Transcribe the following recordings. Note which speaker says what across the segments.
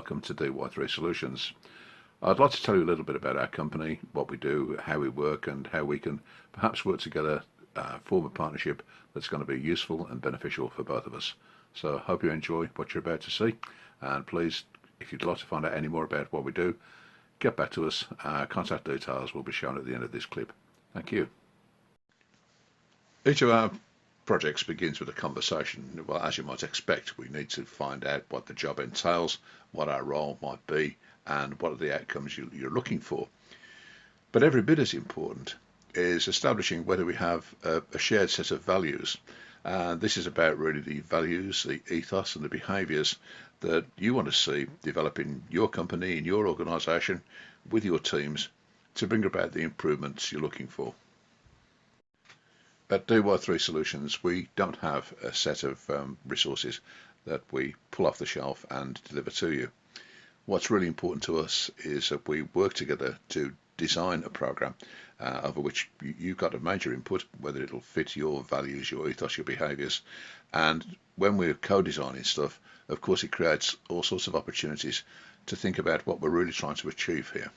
Speaker 1: welcome to DY3 Solutions. I'd like to tell you a little bit about our company, what we do, how we work, and how we can perhaps work together, form a partnership that's going to be useful and beneficial for both of us. So I hope you enjoy what you're about to see, and please, if you'd like to find out any more about what we do, get back to us. Contact details will be shown at the end of this clip. Thank you. Each of our projects begins with a conversation. Well, as you might expect, we need to find out what the job entails, what our role might be, and what are the outcomes you're looking for. But every bit as important is establishing whether we have a shared set of values. This is about really the values, the ethos and the behaviours that you want to see develop in your company, in your organisation, with your teams to bring about the improvements you're looking for. At DY3 Solutions, we don't have a set of resources that we pull off the shelf and deliver to you. What's really important to us is that we work together to design a program over which you've got a major input, whether it'll fit your values, your ethos, your behaviours. And when we're co-designing stuff, of course, it creates all sorts of opportunities to think about what we're really trying to achieve here.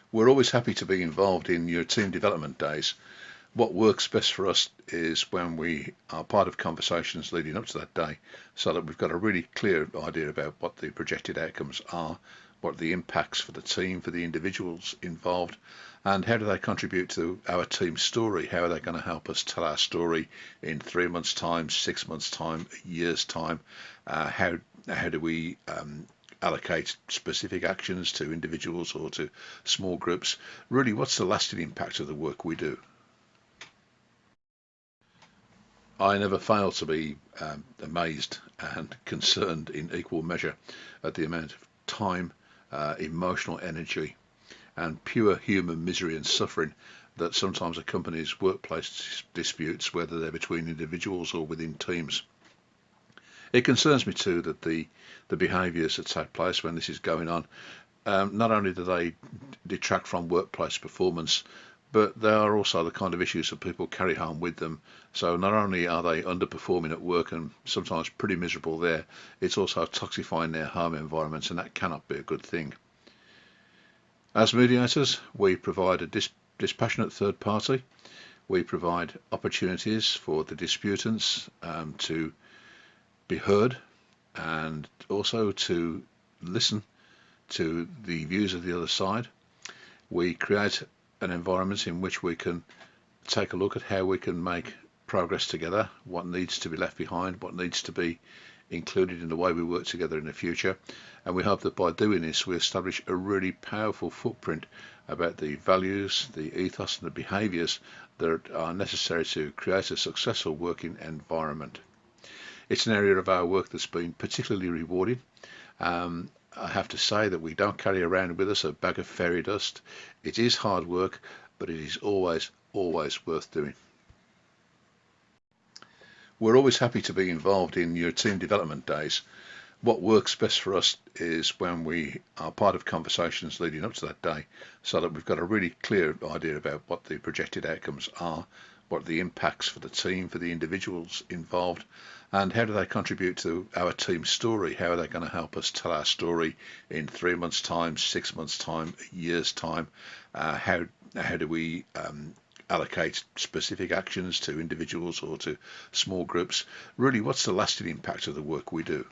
Speaker 1: We're always happy to be involved in your team development days. What works best for us is when we are part of conversations leading up to that day, so that we've got a really clear idea about what the projected outcomes are, what are the impacts for the team, for the individuals involved, and how do they contribute to our team story? How are they going to help us tell our story in 3 months' time, 6 months' time, a year's time? How do we allocate specific actions to individuals or to small groups? Really, what's the lasting impact of the work we do? I never fail to be amazed and concerned in equal measure at the amount of time, emotional energy and pure human misery and suffering that sometimes accompanies workplace disputes, whether they're between individuals or within teams. It concerns me too that the behaviours that take place when this is going on, not only do they detract from workplace performance, but they are also the kind of issues that people carry home with them. So not only are they underperforming at work and sometimes pretty miserable there, it's also toxifying their home environments, and that cannot be a good thing. As mediators, we provide a dispassionate third party. We provide opportunities for the disputants to be heard and also to listen to the views of the other side. We create an environment in which we can take a look at how we can make progress together, what needs to be left behind, what needs to be included in the way we work together in the future. And we hope that by doing this, we establish a really powerful footprint about the values, the ethos and the behaviours that are necessary to create a successful working environment. It's an area of our work that's been particularly rewarding. I have to say that we don't carry around with us a bag of fairy dust. It is hard work, but it is always worth doing. We're always happy to be involved in your team development days. What works best for us is when we are part of conversations leading up to that day, so that we've got a really clear idea about what the projected outcomes are, what are the impacts for the team, for the individuals involved, and how do they contribute to our team story? How are they going to help us tell our story in 3 months' time, 6 months' time, a year's time? How do we allocate specific actions to individuals or to small groups? Really, what's the lasting impact of the work we do?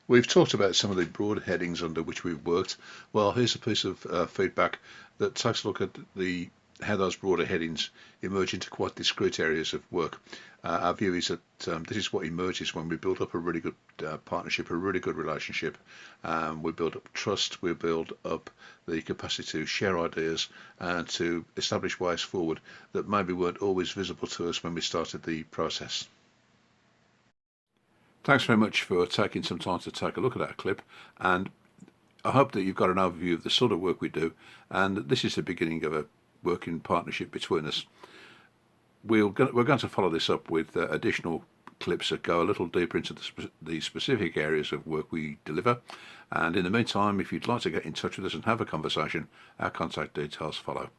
Speaker 1: We've talked about some of the broad headings under which we've worked. Well, here's a piece of feedback that takes a look at how those broader headings emerge into quite discrete areas of work. Our view is that this is what emerges when we build up a really good partnership, a really good relationship. We build up trust, we build up the capacity to share ideas and to establish ways forward that maybe weren't always visible to us when we started the process. Thanks very much for taking some time to take a look at our clip, and I hope that you've got an overview of the sort of work we do, and this is the beginning of a working partnership between us. We're going to follow this up with additional clips that go a little deeper into the specific areas of work we deliver, and in the meantime, if you'd like to get in touch with us and have a conversation, our contact details follow.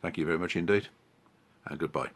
Speaker 1: Thank you very much indeed, and goodbye.